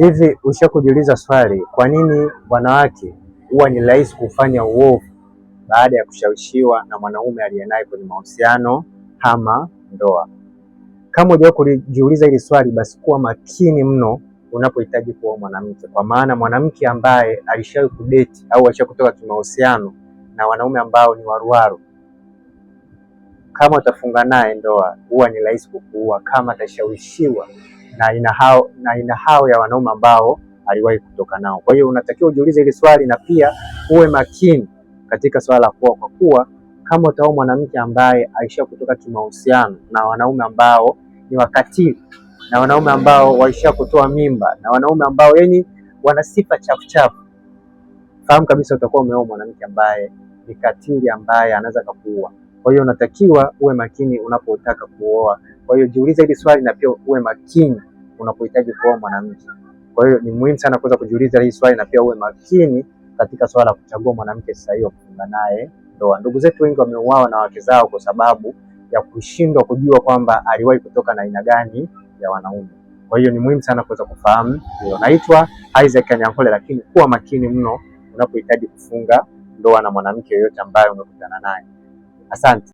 Hivi ushakujiuliza swali, kwa nini wanawake huwa ni rahisi kufanya uovu baada ya kushawishiwa na mwanaume aliyenaye kwenye mahusiano ama ndoa? Kama hujawahi kujiuliza hili swali, basi kuwa makini mno unapohitaji kuoa mwanamke, kwa maana mwanamke ambaye alishawahi kudate au alishakutoka kimahusiano na wanaume ambao ni waruwaru, kama utafunga naye ndoa, huwa ni rahisi kukuua kama atashawishiwa na aina hao ya wanaume ambao aliwahi kutoka nao. Kwa hiyo unatakiwa ujiulize hili swali na pia uwe makini katika swala la kuoa, kwa kuwa kama utaoa mwanamke ambaye aisha kutoka kimahusiano na wanaume ambao ni wakatili, na wanaume ambao waisha kutoa mimba, na wanaume ambao wana sifa chafu chafu, fahamu kabisa utakuwa umeoa mwanamke ambaye ni katili, ambaye anaweza kukuua. Kwa hiyo unatakiwa uwe makini unapotaka kuoa. Kwa hiyo jiulize hili swali na pia uwe makini unapohitaji kuoa mwanamke. Kwa hiyo ni muhimu sana kuweza kujiuliza hili swali na pia uwe makini katika swala la kuchagua mwanamke sahihi wa kufunga naye ndoa. Ndugu zetu wengi wameuawa na wake zao kwa sababu ya kushindwa kujua kwamba aliwahi kutoka na aina gani ya wanaume. Kwa hiyo ni muhimu sana kuweza kufahamu hilo. Naitwa Isaac Kanyankole, lakini kuwa makini mno unapohitaji kufunga ndoa na mwanamke yoyote ambaye umekutana naye. Asante.